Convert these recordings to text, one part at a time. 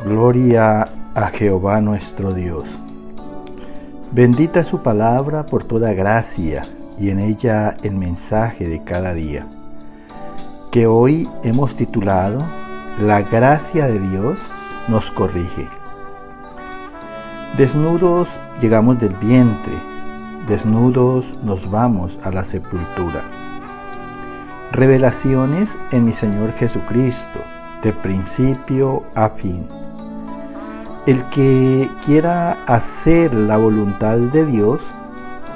Gloria a Jehová nuestro Dios. Bendita es su palabra por toda gracia y en ella el mensaje de cada día, que hoy hemos titulado La gracia de Dios nos corrige. Desnudos llegamos del vientre, desnudos nos vamos a la sepultura. Revelaciones en mi Señor Jesucristo, de principio a fin. El que quiera hacer la voluntad de Dios,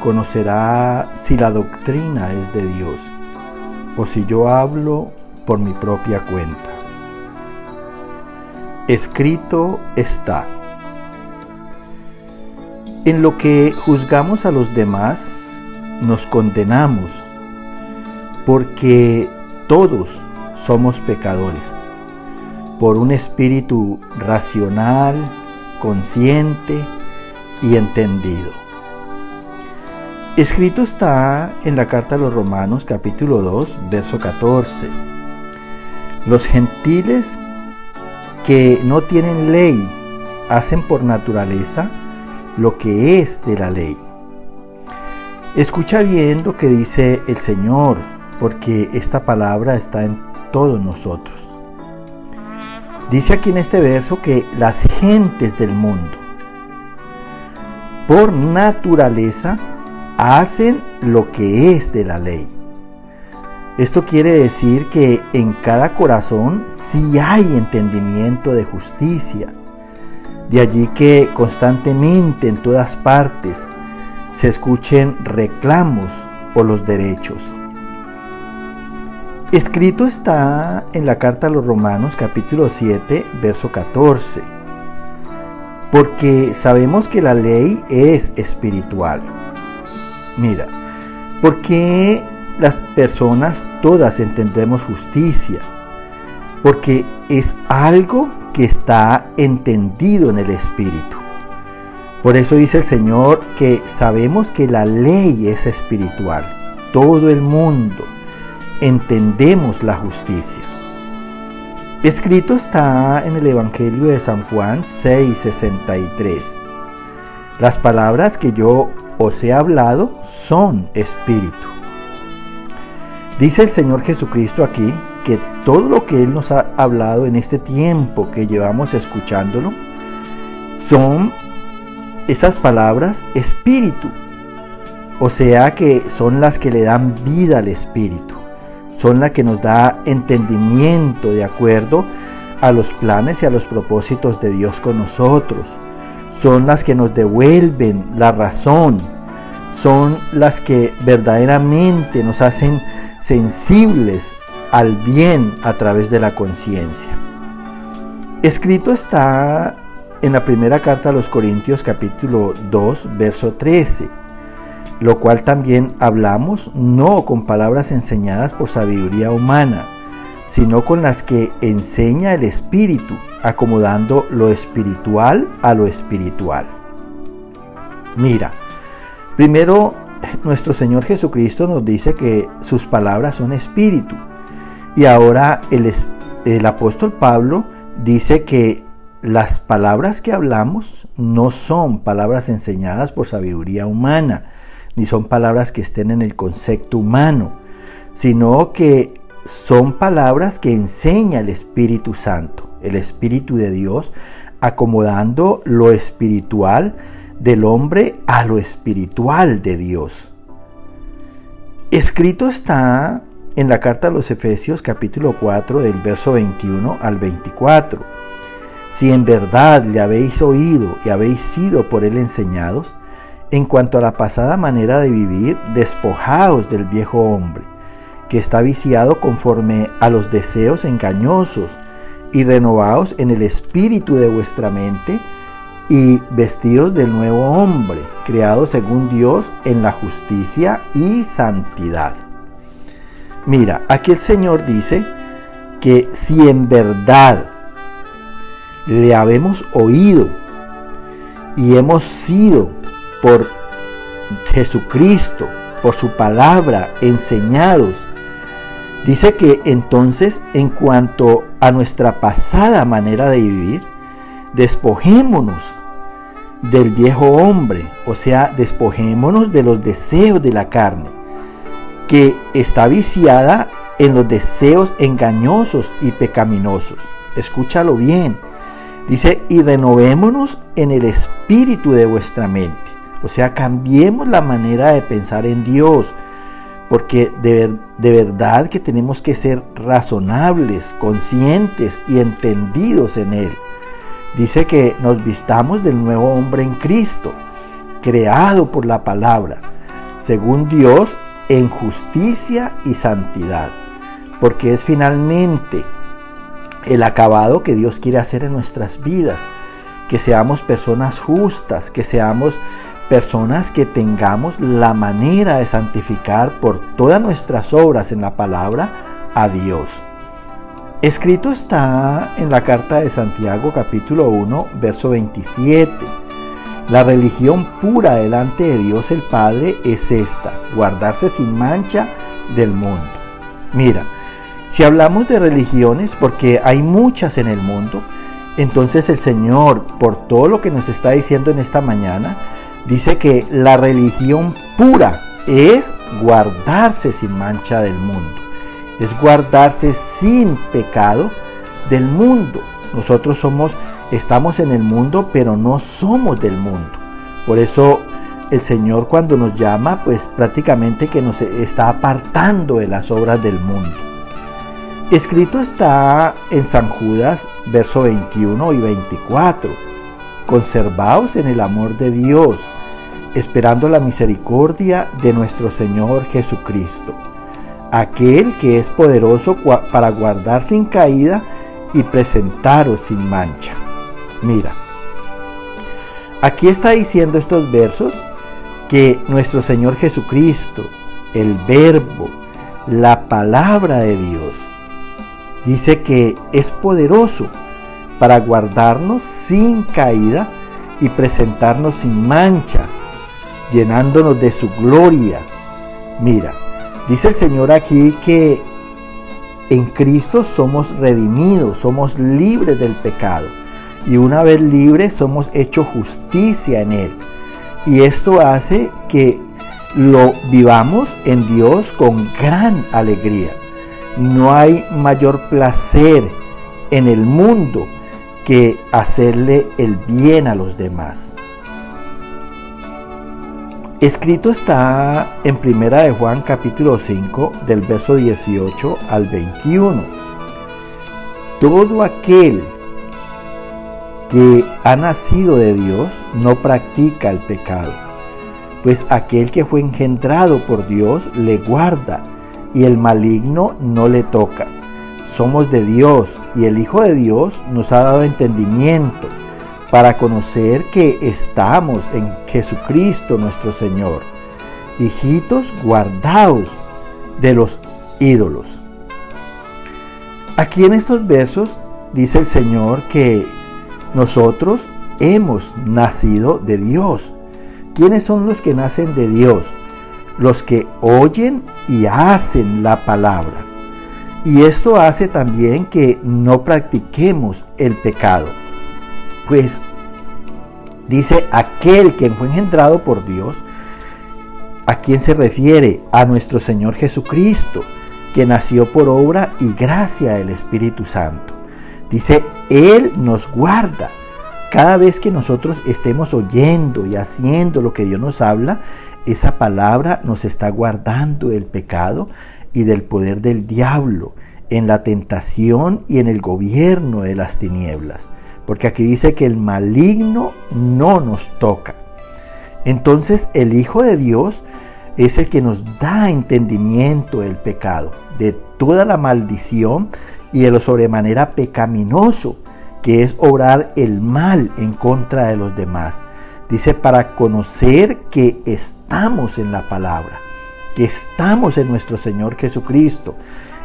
conocerá si la doctrina es de Dios, o si yo hablo por mi propia cuenta. Escrito está. En lo que juzgamos a los demás, nos condenamos, porque todos somos pecadores, por un espíritu racional, consciente y entendido. Escrito está en la carta a los Romanos capítulo 2, verso 14. Los gentiles que no tienen ley hacen por naturaleza lo que es de la ley. Escucha bien lo que dice el Señor, porque esta palabra está en todos nosotros. Dice aquí en este verso que las gentes del mundo, por naturaleza, hacen lo que es de la ley. Esto quiere decir que en cada corazón sí hay entendimiento de justicia. De allí que constantemente en todas partes se escuchen reclamos por los derechos. Escrito está en la carta a los Romanos capítulo 7, verso 14, porque sabemos que la ley es espiritual. Mira, ¿por qué las personas todas entendemos justicia? Porque es algo que está entendido en el espíritu. Por eso dice el Señor que sabemos que la ley es espiritual. Todo el mundo entendemos la justicia. Escrito está en el Evangelio de San Juan 6:63. Las palabras que yo os he hablado son espíritu. Dice el Señor Jesucristo aquí que todo lo que Él nos ha hablado en este tiempo que llevamos escuchándolo, son esas palabras espíritu. O sea que son las que le dan vida al espíritu. Son las que nos da entendimiento de acuerdo a los planes y a los propósitos de Dios con nosotros. Son las que nos devuelven la razón. Son las que verdaderamente nos hacen sensibles al bien a través de la conciencia. Escrito está en la primera carta a los Corintios capítulo 2, verso 13. Lo cual también hablamos no con palabras enseñadas por sabiduría humana, sino con las que enseña el Espíritu, acomodando lo espiritual a lo espiritual. Mira, primero nuestro Señor Jesucristo nos dice que sus palabras son espíritu, y ahora el apóstol Pablo dice que las palabras que hablamos no son palabras enseñadas por sabiduría humana, ni son palabras que estén en el concepto humano, sino que son palabras que enseña el Espíritu Santo, el Espíritu de Dios, acomodando lo espiritual del hombre a lo espiritual de Dios. Escrito está en la carta a los Efesios capítulo 4 del verso 21 al 24. Si en verdad le habéis oído y habéis sido por él enseñados, en cuanto a la pasada manera de vivir, despojaos del viejo hombre, que está viciado conforme a los deseos engañosos, y renovaos en el espíritu de vuestra mente, y vestidos del nuevo hombre, creado según Dios en la justicia y santidad. Mira, aquí el Señor dice que si en verdad le habemos oído y hemos sido por Jesucristo, por su palabra, enseñados, dice que entonces en cuanto a nuestra pasada manera de vivir, despojémonos del viejo hombre, o sea, despojémonos de los deseos de la carne, que está viciada en los deseos engañosos y pecaminosos. Escúchalo bien. Dice, y renovémonos en el espíritu de vuestra mente. O sea, cambiemos la manera de pensar en Dios, porque de verdad que tenemos que ser razonables, conscientes y entendidos en Él. Dice que nos vistamos del nuevo hombre en Cristo, creado por la palabra, según Dios, en justicia y santidad, porque es finalmente el acabado que Dios quiere hacer en nuestras vidas, que seamos personas justas, que seamos personas que tengamos la manera de santificar por todas nuestras obras en la palabra a Dios. Escrito está en la carta de Santiago capítulo 1, verso 27. La religión pura delante de Dios el Padre es esta, guardarse sin mancha del mundo. Mira, si hablamos de religiones, porque hay muchas en el mundo, entonces el Señor, por todo lo que nos está diciendo en esta mañana, dice que la religión pura es guardarse sin mancha del mundo. Es guardarse sin pecado del mundo. Nosotros estamos en el mundo, pero no somos del mundo. Por eso el Señor, cuando nos llama, pues prácticamente que nos está apartando de las obras del mundo. Escrito está en San Judas, verso 21 y 24. Conservaos en el amor de Dios, esperando la misericordia de nuestro Señor Jesucristo, aquel que es poderoso para guardar sin caída y presentaros sin mancha. Mira, aquí está diciendo estos versos que nuestro Señor Jesucristo, el Verbo, la palabra de Dios, dice que es poderoso para guardarnos sin caída y presentarnos sin mancha, llenándonos de su gloria. Mira, dice el Señor aquí que en Cristo somos redimidos, somos libres del pecado. Y una vez libres somos hechos justicia en Él. Y esto hace que lo vivamos en Dios con gran alegría. No hay mayor placer en el mundo que hacerle el bien a los demás. Escrito está en Primera de Juan capítulo 5 del verso 18 al 21. Todo aquel que ha nacido de Dios no practica el pecado, pues aquel que fue engendrado por Dios le guarda y el maligno no le toca. Somos de Dios y el Hijo de Dios nos ha dado entendimiento para conocer que estamos en Jesucristo nuestro Señor. Hijitos, guardaos de los ídolos. Aquí en estos versos dice el Señor que nosotros hemos nacido de Dios. ¿Quiénes son los que nacen de Dios? Los que oyen y hacen la palabra. Y esto hace también que no practiquemos el pecado. Pues dice aquel que fue engendrado por Dios. ¿A quién se refiere? A nuestro Señor Jesucristo, que nació por obra y gracia del Espíritu Santo. Dice, Él nos guarda. Cada vez que nosotros estemos oyendo y haciendo lo que Dios nos habla, esa palabra nos está guardando del pecado y del poder del diablo, en la tentación y en el gobierno de las tinieblas. Porque aquí dice que el maligno no nos toca. Entonces el Hijo de Dios es el que nos da entendimiento del pecado, de toda la maldición y de lo sobremanera pecaminoso que es obrar el mal en contra de los demás. Dice, para conocer que estamos en la palabra, que estamos en nuestro Señor Jesucristo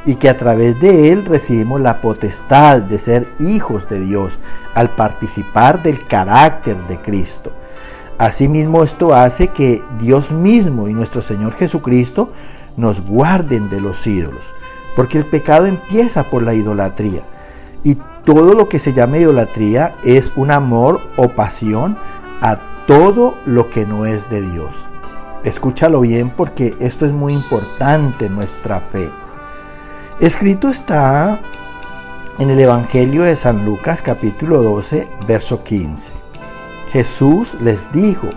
y que a través de Él recibimos la potestad de ser hijos de Dios al participar del carácter de Cristo. Asimismo, esto hace que Dios mismo y nuestro Señor Jesucristo nos guarden de los ídolos, porque el pecado empieza por la idolatría y todo lo que se llama idolatría es un amor o pasión a todo lo que no es de Dios. Escúchalo bien porque esto es muy importante en nuestra fe. Escrito está en el Evangelio de San Lucas capítulo 12, verso 15. Jesús les dijo: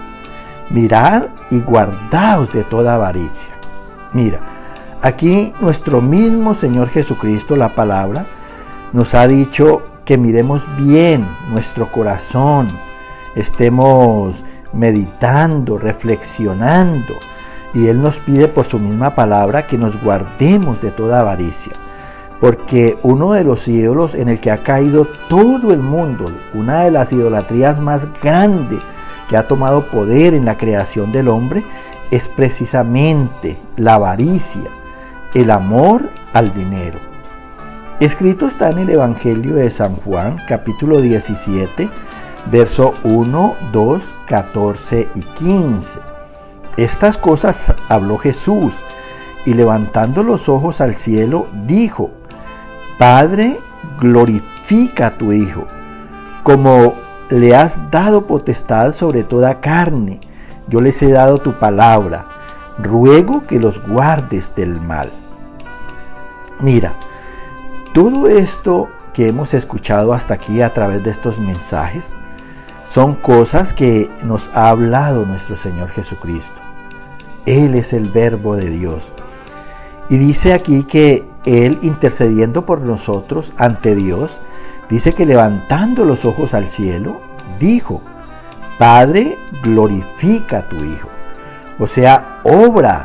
mirad y guardaos de toda avaricia. Mira, aquí nuestro mismo Señor Jesucristo, la palabra, nos ha dicho que miremos bien nuestro corazón, estemos meditando, reflexionando, y Él nos pide por su misma palabra que nos guardemos de toda avaricia, porque uno de los ídolos en el que ha caído todo el mundo, una de las idolatrías más grandes que ha tomado poder en la creación del hombre, es precisamente la avaricia, el amor al dinero. Escrito está en el Evangelio de San Juan, capítulo 17, verso 1, 2, 14 y 15. Estas cosas habló Jesús, y levantando los ojos al cielo, dijo: Padre, glorifica a tu Hijo, como le has dado potestad sobre toda carne. Yo les he dado tu palabra. Ruego que los guardes del mal. Mira, todo esto que hemos escuchado hasta aquí a través de estos mensajes son cosas que nos ha hablado nuestro Señor Jesucristo. Él es el Verbo de Dios. Y dice aquí que Él, intercediendo por nosotros ante Dios, dice que levantando los ojos al cielo, dijo: Padre, glorifica a tu Hijo. O sea, obra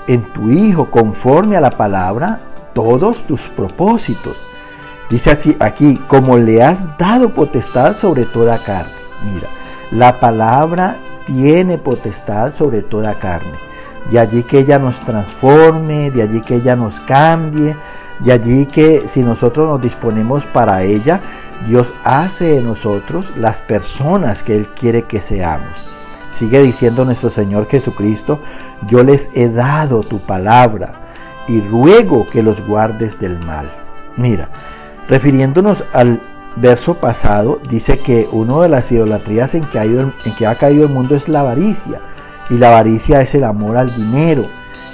en tu Hijo conforme a la palabra todos tus propósitos. Dice así aquí: como le has dado potestad sobre toda carne. Mira, la palabra tiene potestad sobre toda carne. De allí que ella nos transforme, de allí que ella nos cambie, de allí que si nosotros nos disponemos para ella, Dios hace de nosotros las personas que Él quiere que seamos. Sigue diciendo nuestro Señor Jesucristo: yo les he dado tu palabra y ruego que los guardes del mal. Mira, refiriéndonos al verso pasado, dice que una de las idolatrías en que ha caído el mundo es la avaricia. Y la avaricia es el amor al dinero.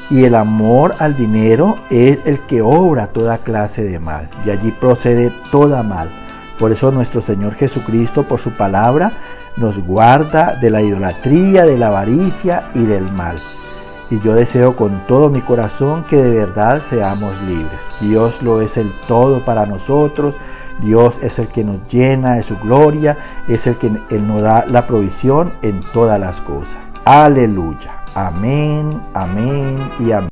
Y el amor al dinero es el que obra toda clase de mal. De allí procede toda mal. Por eso nuestro Señor Jesucristo, por su palabra, nos guarda de la idolatría, de la avaricia y del mal. Y yo deseo con todo mi corazón que de verdad seamos libres. Dios lo es el todo para nosotros. Dios es el que nos llena de su gloria, es el que Él nos da la provisión en todas las cosas. Aleluya. Amén, amén y amén.